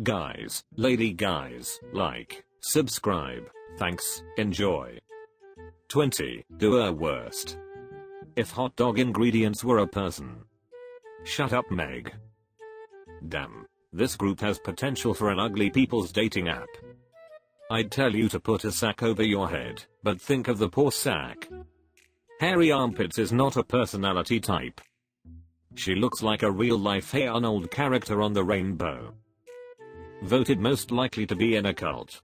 Guys, lady guys, like, subscribe, thanks, enjoy. 20. Do a worst. If hot dog ingredients were a person. Shut up, Meg. Damn, this group has potential for an ugly people's dating app. I'd tell you to put a sack over your head, but think of the poor sack. Hairy armpits is not a personality type. She looks like a real-life Hey Arnold character on the rainbow. Voted most likely to be in a cult.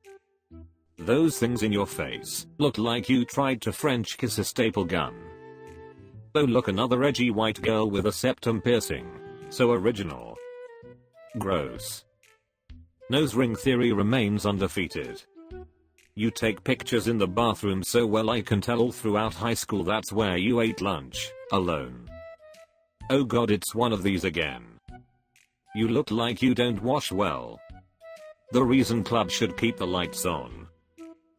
Those things in your face look like you tried to French kiss a staple gun. Oh look, another edgy white girl with a septum piercing. So original. Gross. Nose ring theory remains undefeated. You take pictures in the bathroom so well I can tell all throughout high school that's where you ate lunch, alone. Oh god, it's one of these again. You look like you don't wash well. The reason club should keep the lights on.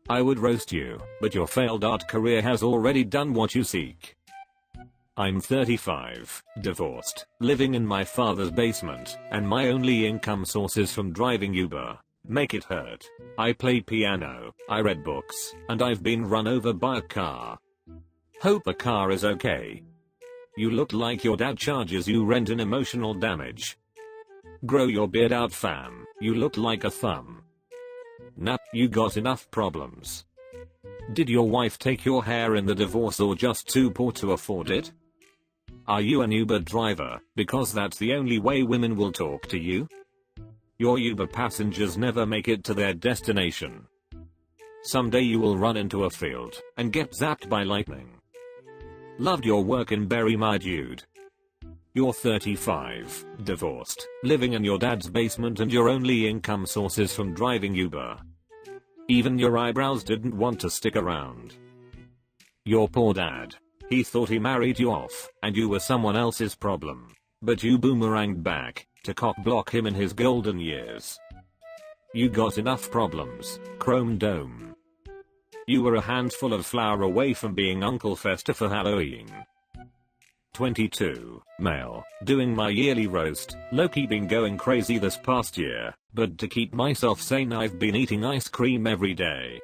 I would roast you, but your failed art career has already done what you seek. I'm 35, divorced, living in my father's basement, and my only income source is from driving Uber. Make it hurt. I play piano, I read books, and I've been run over by a car. Hope the car is okay. You look like your dad charges you rent and emotional damage. Grow your beard out, fam, you look like a thumb. Nah, you got enough problems. Did your wife take your hair in the divorce or just too poor to afford it? Are you an Uber driver, because that's the only way women will talk to you? Your Uber passengers never make it to their destination. Someday you will run into a field and get zapped by lightning. Loved your work in Berry, my dude. You're 35, divorced, living in your dad's basement and your only income source is from driving Uber. Even your eyebrows didn't want to stick around. Your poor dad. He thought he married you off, and you were someone else's problem. But you boomeranged back, to cock block him in his golden years. You got enough problems, Chrome Dome. You were a handful of flour away from being Uncle Fester for Halloween. 22, male, doing my yearly roast, low-key been going crazy this past year, but to keep myself sane I've been eating ice cream every day.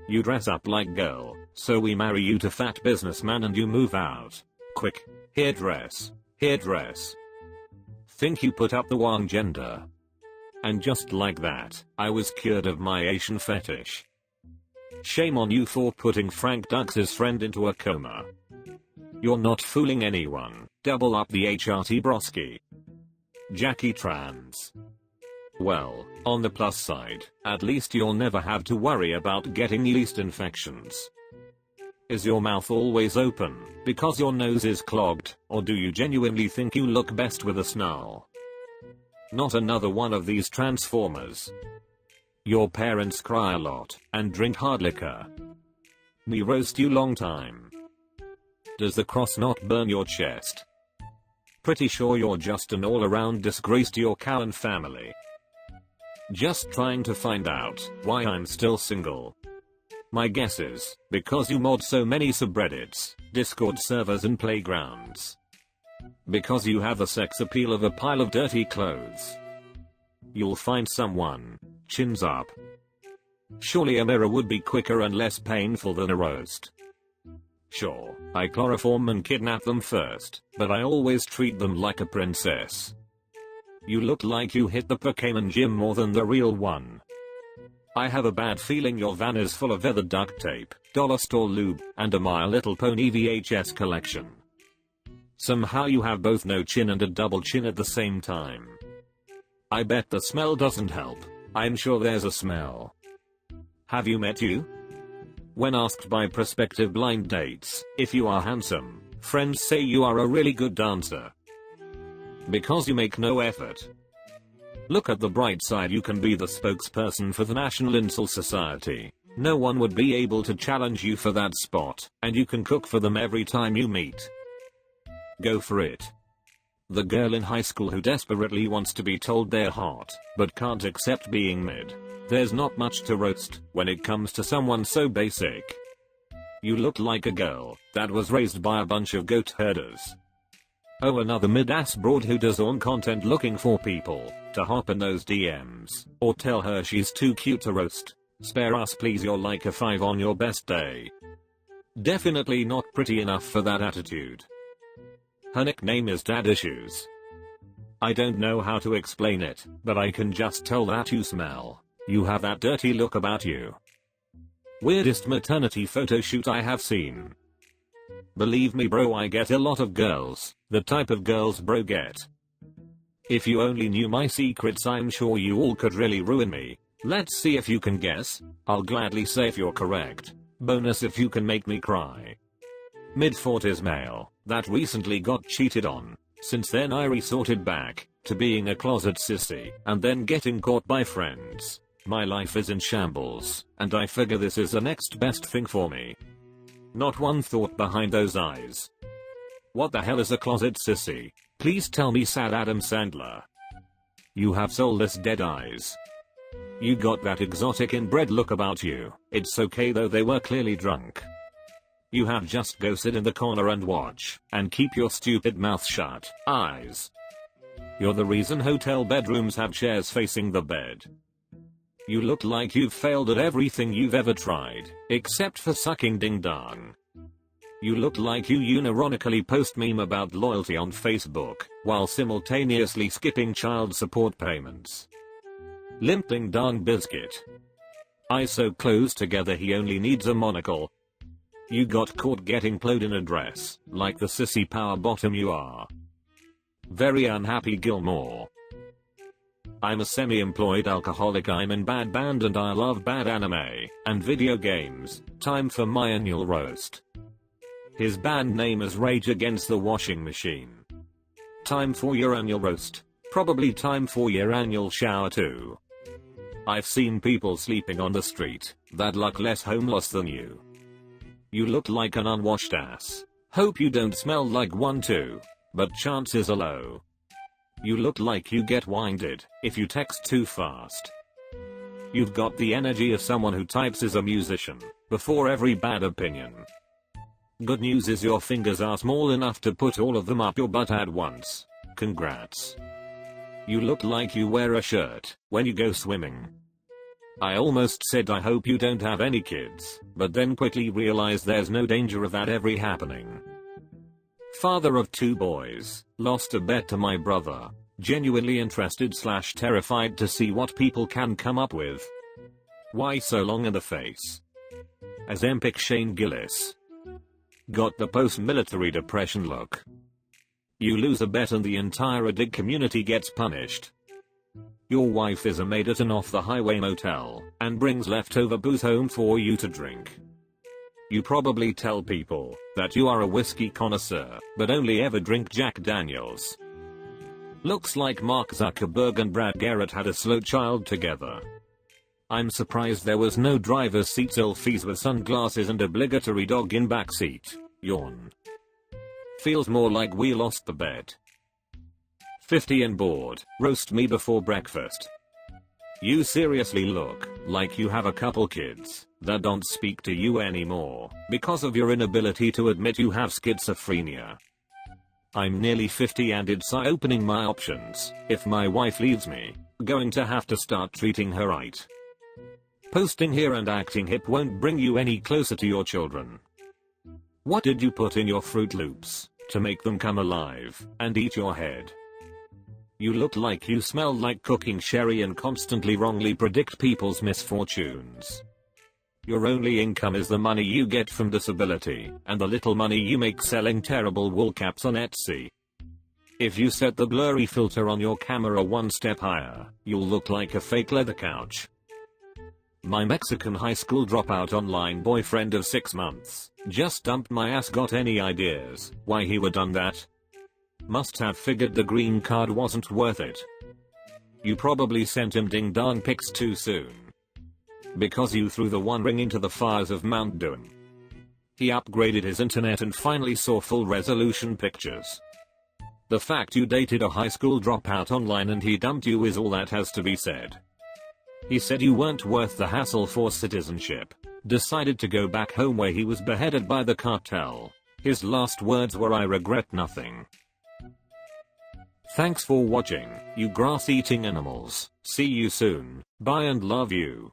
You dress up like girl, so we marry you to fat businessman and you move out. Quick, hairdress, hairdress. Think you put up the wrong gender. And just like that, I was cured of my Asian fetish. Shame on you for putting Frank Dux' friend into a coma. You're not fooling anyone, double up the HRT broski. Jackie Trans. Well, on the plus side, at least you'll never have to worry about getting yeast infections. Is your mouth always open because your nose is clogged, or do you genuinely think you look best with a snarl? Not another one of these transformers. Your parents cry a lot and drink hard liquor. We roast you long time. Does the cross not burn your chest? Pretty sure you're just an all-around disgrace to your Cowan family. Just trying to find out why I'm still single. My guess is because you mod so many subreddits, Discord servers and playgrounds. Because you have the sex appeal of a pile of dirty clothes. You'll find someone, chins up. Surely a mirror would be quicker and less painful than a roast. Sure, I chloroform and kidnap them first, but I always treat them like a princess. You look like you hit the Pokemon gym more than the real one. I have a bad feeling your van is full of leather duct tape, dollar store lube, and a My Little Pony VHS collection. Somehow you have both no chin and a double chin at the same time. I bet the smell doesn't help. I'm sure there's a smell. Have you met you? When asked by prospective blind dates if you are handsome, friends say you are a really good dancer. Because you make no effort. Look at the bright side, you can be the spokesperson for the National Incel Society. No one would be able to challenge you for that spot, and you can cook for them every time you meet. Go for it. The girl in high school who desperately wants to be told they're hot, but can't accept being mid. There's not much to roast when it comes to someone so basic. You look like a girl that was raised by a bunch of goat herders. Oh, another mid-ass broad who does on content looking for people to hop in those DMs or tell her she's too cute to roast. Spare us please, you're like a 5 on your best day. Definitely not pretty enough for that attitude. Her nickname is Dad Issues. I don't know how to explain it, but I can just tell that you smell. You have that dirty look about you. Weirdest maternity photo shoot I have seen. Believe me bro, I get a lot of girls, the type of girls bro get. If you only knew my secrets, I'm sure you all could really ruin me. Let's see if you can guess. I'll gladly say if you're correct. Bonus if you can make me cry. Mid-40s male that recently got cheated on. Since then I resorted back to being a closet sissy and then getting caught by friends. My life is in shambles and I figure this is the next best thing for me. Not one thought behind those eyes. What the hell is a closet sissy? Please tell me, sad Adam Sandler. You have soulless dead eyes. You got that exotic inbred look about you. It's okay though, they were clearly drunk. You have just go sit in the corner and watch, and keep your stupid mouth shut, eyes. You're the reason hotel bedrooms have chairs facing the bed. You look like you've failed at everything you've ever tried, except for sucking ding dong. You look like you unironically post meme about loyalty on Facebook, while simultaneously skipping child support payments. Limp ding dong biscuit. Eyes so close together he only needs a monocle. You got caught getting plowed in a dress, like the sissy power bottom you are. Very unhappy Gilmore. I'm a semi-employed alcoholic, I'm in bad band and I love bad anime and video games. Time for my annual roast. His band name is Rage Against the Washing Machine. Time for your annual roast. Probably time for your annual shower too. I've seen people sleeping on the street that look less homeless than you. You look like an unwashed ass. Hope you don't smell like one too, but chances are low. You look like you get winded if you text too fast. You've got the energy of someone who types as a musician before every bad opinion. Good news is your fingers are small enough to put all of them up your butt at once. Congrats. You look like you wear a shirt when you go swimming. I almost said I hope you don't have any kids, but then quickly realized there's no danger of that ever happening. Father of 2 boys, lost a bet to my brother, genuinely interested / terrified to see what people can come up with. Why so long in the face? As Empic Shane Gillis. Got the post-military depression look. You lose a bet and the entire dig community gets punished. Your wife is a maid at an off-the-highway motel and brings leftover booze home for you to drink. You probably tell people that you are a whiskey connoisseur, but only ever drink Jack Daniels. Looks like Mark Zuckerberg and Brad Garrett had a slow child together. I'm surprised there was no driver's seat selfies with sunglasses and obligatory dog in backseat. Yawn. Feels more like we lost the bet. 50 and bored, roast me before breakfast. You seriously look like you have a couple kids that don't speak to you anymore because of your inability to admit you have schizophrenia. I'm nearly 50 and it's opening my options. If my wife leaves me, going to have to start treating her right. Posting here and acting hip won't bring you any closer to your children. What did you put in your Fruit Loops to make them come alive and eat your head? You look like you smell like cooking sherry and constantly wrongly predict people's misfortunes. Your only income is the money you get from disability and the little money you make selling terrible wool caps on Etsy. If you set the blurry filter on your camera 1 step higher, you'll look like a fake leather couch. My Mexican high school dropout online boyfriend of 6 months just dumped my ass. Got any ideas why he would done that? Must have figured the green card wasn't worth it. You probably sent him ding dong pics too soon. Because you threw the One Ring into the fires of Mount Doom. He upgraded his internet and finally saw full resolution pictures. The fact you dated a high school dropout online and he dumped you is all that has to be said. He said you weren't worth the hassle for citizenship. Decided to go back home where he was beheaded by the cartel. His last words were, "I regret nothing." Thanks for watching, you grass eating animals. See you soon. Bye and love you.